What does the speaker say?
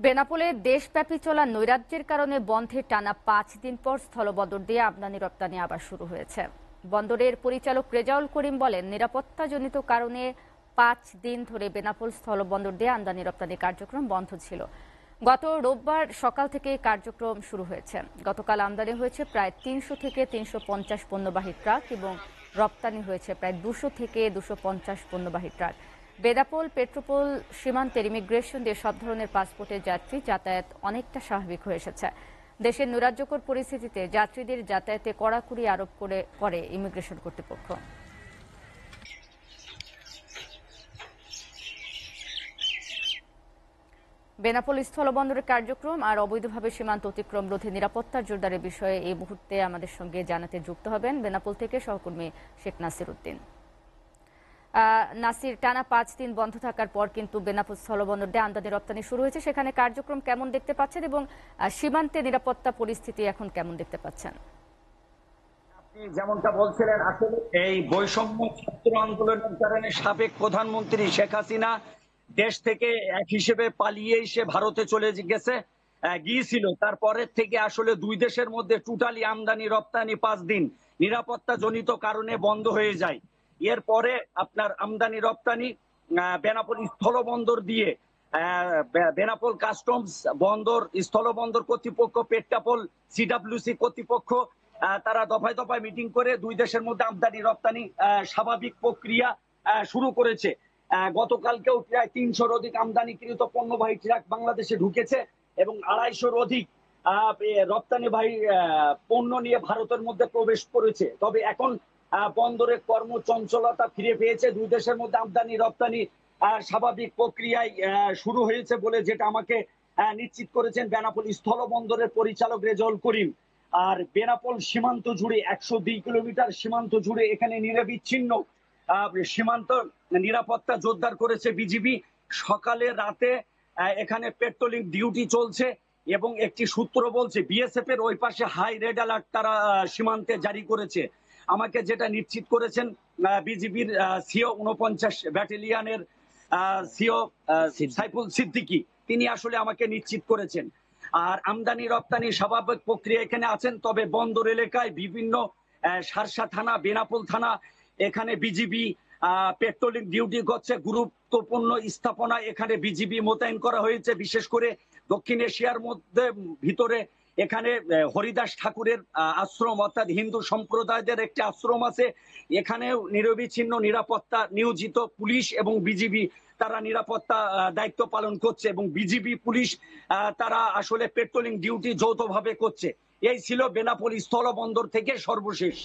বেনাপোলে দেশব্যাপী চলা নৈরাজ্যের কারণে বন্ধের টানা 5 দিন পর স্থলবন্দর দিয়ে আমদানি রপ্তানি আবার শুরু হয়েছে। বন্দরের পরিচালক রেজাউল করিম বলেন, নিরাপত্তাজনিত কারণে 5 দিন ধরে বেনাপোল স্থলবন্দর দিয়ে আমদানি রপ্তানি কার্যক্রম বন্ধ ছিল। গত রোববার সকাল থেকে কার্যক্রম শুরু হয়েছে। গতকাল আমদানি হয়েছে প্রায় 300 থেকে 350 পণ্যবাহী ট্রাক এবং রপ্তানি হয়েছে প্রায় 200 থেকে 250 পণ্যবাহী ট্রাক। বেনাপোল পেট্রোপোল সীমান্তের ইমিগ্রেশন দিয়ে সব ধরনের পাসপোর্টের যাত্রী যাতায়াত অনেকটা স্বাভাবিক হয়ে এসেছে। দেশের নৈরাজ্যকর পরিস্থিতিতে যাত্রীদের যাতায়াতে কড়াকড়ি আরোপ করে ইমিগ্রেশন কর্তৃপক্ষ। বেনাপোল স্থলবন্দরের কার্যক্রম আর অবৈধভাবে সীমান্ত অতিক্রম রোধে নিরাপত্তার জোরদারের বিষয়ে এই মুহূর্তে আমাদের সঙ্গে জানাতে যুক্ত হবেন বেনাপোল থেকে সহকর্মী শেখ নাসির উদ্দিন। নাসির, টানা 5 দিন বন্ধ থাকার পর কিন্তু বেনাপোল স্থলবন্দর দিয়ে আমদানি রপ্তানি শুরু হয়েছে। সেখানে কার্যক্রম কেমন দেখতে পাচ্ছেন এবং সীমান্তে নিরাপত্তা পরিস্থিতি এখন কেমন দেখতে পাচ্ছেন? আপনি যেমনটা বলছিলেন, আসলে এই বৈষম্য ছাত্র আন্দোলনের কারণে সাবেক প্রধানমন্ত্রী শেখ হাসিনা দেশ থেকে এক হিসেবে পালিয়ে এসে ভারতে চলে গিয়েছিল। তারপরের থেকে আসলে দুই দেশের মধ্যে টোটালি আমদানি রপ্তানি 5 দিন নিরাপত্তা জনিত কারণে বন্ধ হয়ে যায়। এরপরে আপনার আমদানি রপ্তানি বেনাপোল স্থলবন্দর দিয়ে বেনাপোল কাস্টমস বন্দর, স্থলবন্দর কর্তৃপক্ষ, পেট্রাপোল সিডব্লিউসি কর্তৃপক্ষ তারা দফায় দফায় মিটিং করে দুই দেশের মধ্যে আমদানি রপ্তানি স্বাভাবিক প্রক্রিয়া শুরু করেছে। গতকালকেও প্রায় 300-র অধিক আমদানিকৃত পণ্যবাহী ট্রাক বাংলাদেশে ঢুকেছে এবং 250-র অধিক রপ্তানিবাহী পণ্য নিয়ে ভারতের মধ্যে প্রবেশ করেছে। তবে এখন বন্দরে কর্মচঞ্চলতা ফিরে পেয়েছে, দুই দেশের মধ্যে আমদানি রপ্তানি স্বাভাবিক প্রক্রিয়ায় শুরু হয়েছে বলে যেটা আমাকে নিশ্চিত করেছেন বেনাপোল স্থলবন্দরের পরিচালক রেজাউল করিম। আর বেনাপোল সীমান্ত জুড়ে 102 কিলোমিটার সীমান্ত জুড়ে এখানে নিরবিচ্ছিন্ন সীমান্ত নিরাপত্তা জোরদার করেছে বিজিবি। সকালে রাতে এখানে পেট্রোলিং ডিউটি চলছে এবং একটি সূত্র বলছে বিএসএফ এর ওই পাশে হাই রেড অ্যালার্ট তারা সীমান্তে জারি করেছে। আমাকে যেটা নিশ্চিত করেছেন বিজিবির সিও 49 ব্যাটালিয়নের সিও সাইফুল সিদ্দিকী, তিনি আসলে আমাকে নিশ্চিত করেছেন। আর আমদানি রপ্তানি স্বাভাবিক প্রক্রিয়া এখানে আছেন। তবে বন্দর এলাকায় বিভিন্ন শার্শা থানা, বেনাপোল থানা, এখানে বিজিবি পেট্রোলিং ডিউটি করছে। গুরুত্বপূর্ণ স্থাপনা এখানে বিজিবি মোতায়েন করা হয়েছে। বিশেষ করে দক্ষিণ এশিয়ার মধ্যে ভিতরে এখানে হরিদাস ঠাকুরের আশ্রম, অর্থাৎ হিন্দু সম্প্রদায়দের একটি আশ্রম আছে। এখানেও নিরবিচ্ছিন্ন নিরাপত্তা নিয়োজিত পুলিশ এবং বিজিবি তারা নিরাপত্তা দায়িত্ব পালন করছে এবং বিজিবি পুলিশ তারা আসলে পেট্রোলিং ডিউটি যৌথভাবে করছে। এই ছিল বেনাপোল স্থলবন্দর থেকে সর্বশেষ।